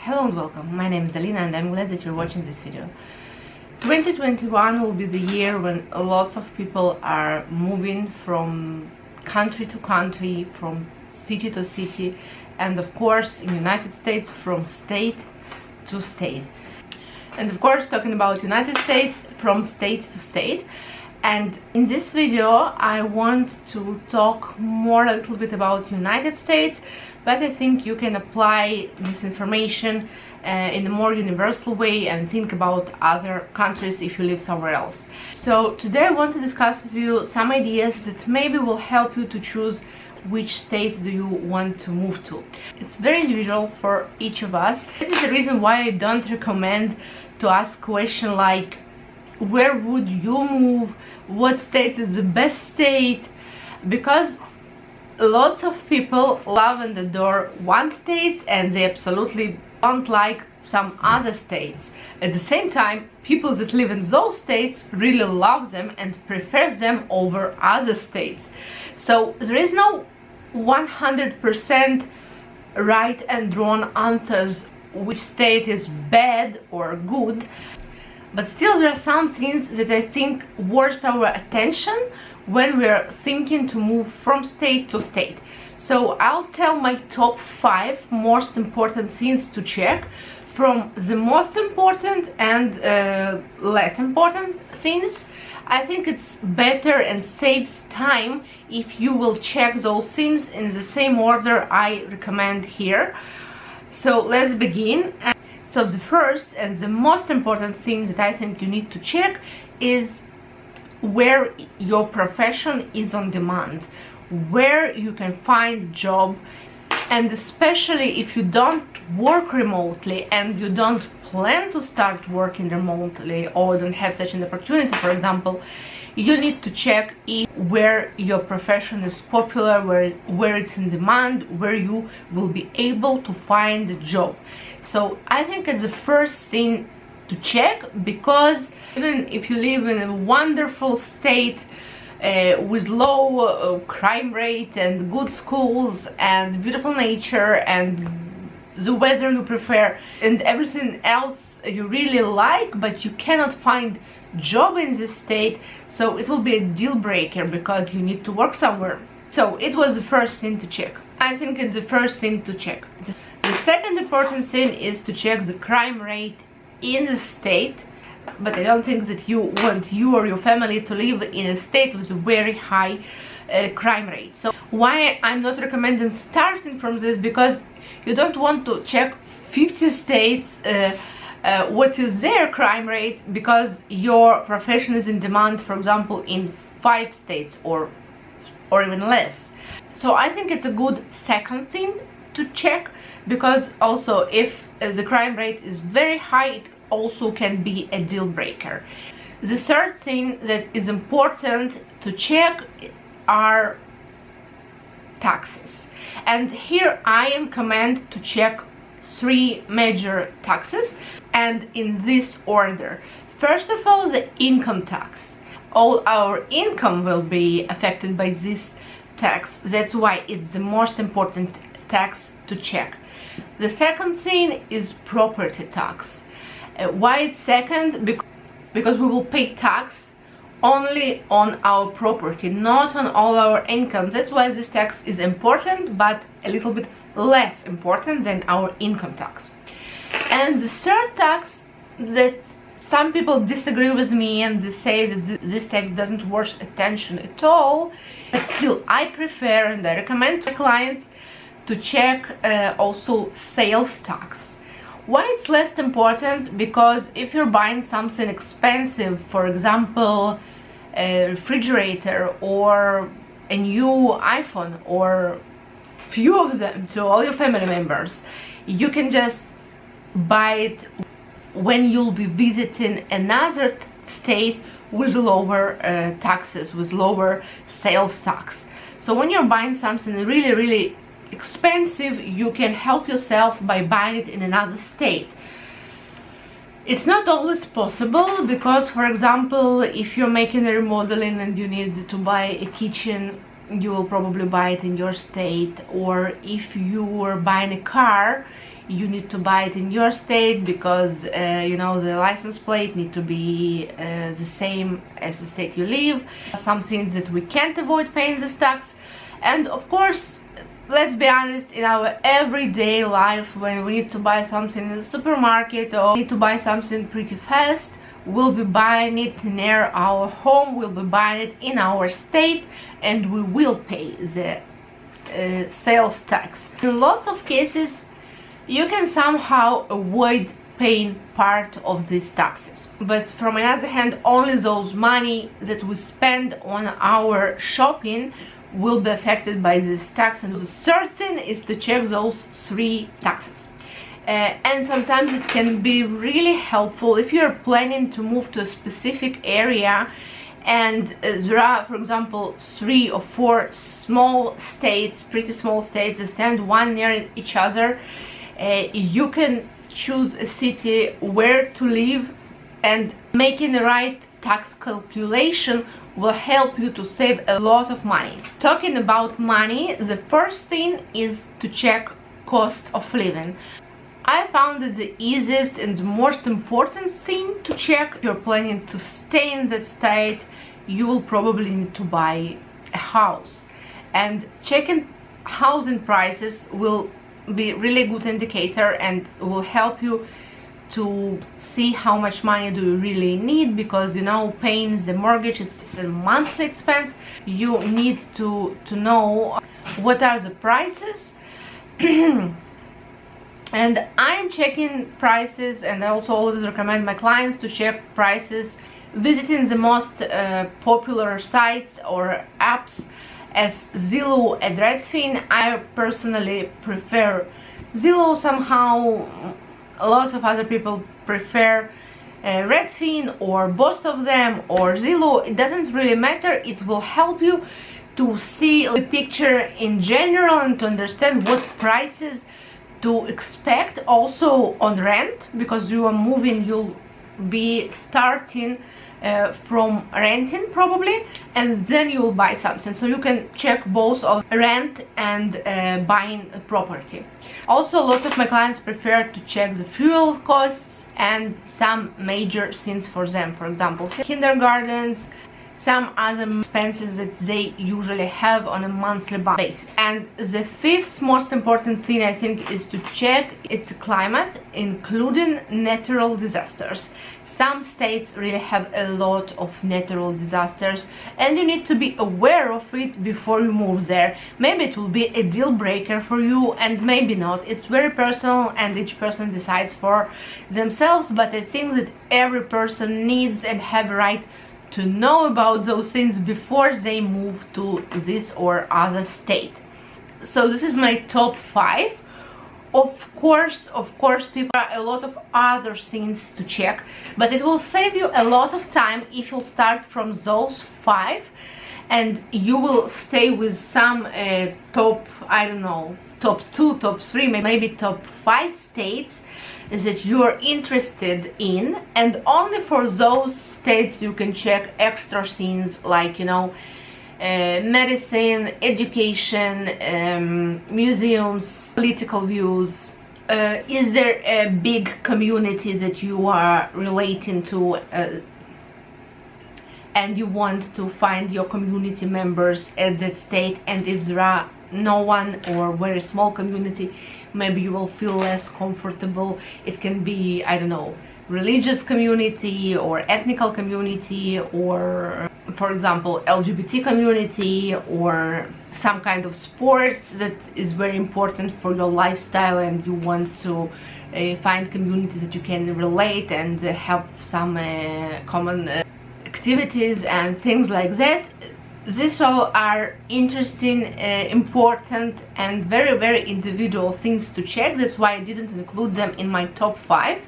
Hello and welcome, my name is Alina and I'm glad that you're watching this video. 2021 will be the year when lots of people are moving from country to country, from city to city, and of course in the United States from state to state. And of course talking about United States from state to state. And in this video I want to talk more a little bit about United States, but I think you can apply this information in a more universal way and think about other countries if you live somewhere else. So today I want to discuss with you some ideas that maybe will help you to choose which state do you want to move to. It's very individual for each of us. That is the reason why I don't recommend to ask questions like where would you move, what state is the best state, because lots of people love and adore one state and they absolutely don't like some other states. At the same time, people that live in those states really love them and prefer them over other states. So there is no 100% right and wrong answers which state is bad or good. But still there are some things that I think worth our attention when we're thinking to move from state to state. So I'll tell my top 5 most important things to check, from the most important and less important things. I think it's better and saves time if you will check those things in the same order I recommend here. So let's begin. So the first and the most important thing that I think you need to check is where your profession is on demand, where you can find job, and especially if you don't work remotely and you don't plan to start working remotely or don't have such an opportunity, for example, you need to check where your profession is popular, where it's in demand, where you will be able to find a job. So I think it's the first thing to check, because even if you live in a wonderful state with low crime rate and good schools and beautiful nature and the weather you prefer and everything else you really like, but you cannot find job in this state, so it will be a deal breaker because you need to work somewhere. So it was the first thing to check. I think it's the first thing to check. The second important thing is to check the crime rate in the state, but I don't think that you want you or your family to live in a state with a very high crime rate. So why I'm not recommending starting from this, because you don't want to check 50 states what is their crime rate, because your profession is in demand, for example, in 5 states or even less. So I think it's a good second thing to check, because also if the crime rate is very high, it also can be a deal breaker. The third thing that is important to check are taxes, and here I recommend to check 3 major taxes, and in this order. First of all, the income tax. All our income will be affected by this tax. That's why it's the most important tax to check. The second thing is property tax. Why it's second? Because we will pay tax only on our property, not on all our income. That's why this tax is important, but a little bit less important than our income tax. And the third tax that some people disagree with me and they say that this tax doesn't worth attention at all, but still I prefer and I recommend to clients to check also sales tax. Why it's less important? Because if you're buying something expensive, for example a refrigerator or a new iPhone or few of them to all your family members, you can just buy it when you'll be visiting another state with lower taxes, with lower sales tax. So when you're buying something really expensive, you can help yourself by buying it in another state. It's not always possible, because for example if you're making a remodeling and you need to buy a kitchen you will probably buy it in your state, or if you are buying a car, you need to buy it in your state because you know, the license plate need to be the same as the state you live. Some things that we can't avoid paying this tax. And of course, let's be honest, in our everyday life, when we need to buy something in the supermarket or need to buy something pretty fast, we'll be buying it near our home, we'll be buying it in our state, and we will pay the sales tax. In lots of cases, you can somehow avoid paying part of these taxes. But from another hand, only those money that we spend on our shopping will be affected by this tax. And the third thing is to check those 3 taxes. And sometimes it can be really helpful if you're planning to move to a specific area and there are, for example, 3 or 4 small states, pretty small states that stand one near each other. You can choose a city where to live, and making the right tax calculation will help you to save a lot of money. Talking about money, the first thing is to check cost of living. I found that the easiest and the most important thing to check, if you're planning to stay in the state, you will probably need to buy a house. And checking housing prices will be really good indicator and will help you to see how much money do you really need, because you know, paying the mortgage, it's a monthly expense. You need to know what are the prices. And I'm checking prices, and I also always recommend my clients to check prices visiting the most popular sites or apps as Zillow and Redfin. I personally prefer Zillow. Somehow lots of other people prefer Redfin, or both of them, or Zillow. It doesn't really matter. It will help you to see the picture in general and to understand what prices to expect. Also on rent, because you are moving, you'll be starting from renting probably, and then you will buy something, so you can check both of rent and buying a property. Also, lots of my clients prefer to check the fuel costs and some major things for them, for example kindergartens, some other expenses that they usually have on a monthly basis. And the 5th most important thing, I think, is to check its climate, including natural disasters. Some states really have a lot of natural disasters, and you need to be aware of it before you move there. Maybe it will be a deal breaker for you, and maybe not. It's very personal and each person decides for themselves, but I think that every person needs and have a right to know about those things before they move to this or other state. So this is my top 5. Of course, people are a lot of other things to check, but it will save you a lot of time if you start from those 5 and you will stay with some top, I don't know, top 2, top 3, maybe top 5 states that you're interested in, and only for those states you can check extra things like, you know, medicine, education, museums, political views. Is there a big community that you are relating to and you want to find your community members at that state? And if there are no one or very small community, maybe you will feel less comfortable. It can be, I don't know, religious community or ethnical community, or for example LGBT community, or some kind of sports that is very important for your lifestyle and you want to find communities that you can relate and have some common activities and things like that. These all are interesting, important and very individual things to check. That's why I didn't include them in my top 5.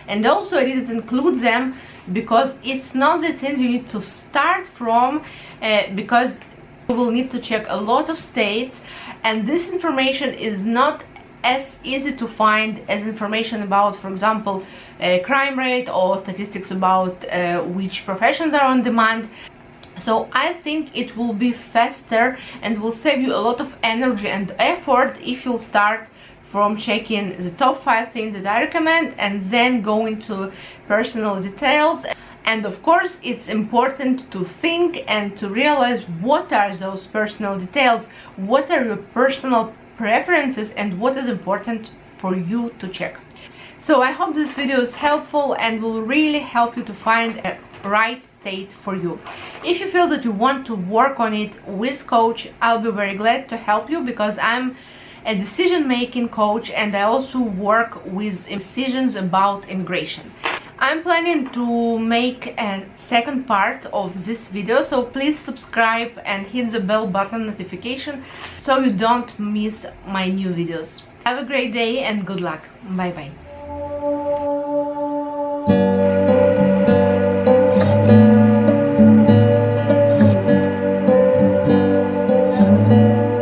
And also I didn't include them because it's not the things you need to start from, because you will need to check a lot of states, and this information is not as easy to find as information about, for example, crime rate or statistics about which professions are on demand. So I think it will be faster and will save you a lot of energy and effort if you'll start from checking the top 5 things that I recommend and then go into personal details. And of course, it's important to think and to realize what are those personal details, what are your personal preferences, and what is important for you to check. So I hope this video is helpful and will really help you to find a right state for you. If you feel that you want to work on it with coach, I'll be very glad to help you, because I'm a decision-making coach and I also work with decisions about immigration. I'm planning to make a second part of this video, so please subscribe and hit the bell button notification so you don't miss my new videos. Have a great day and good luck. Bye bye.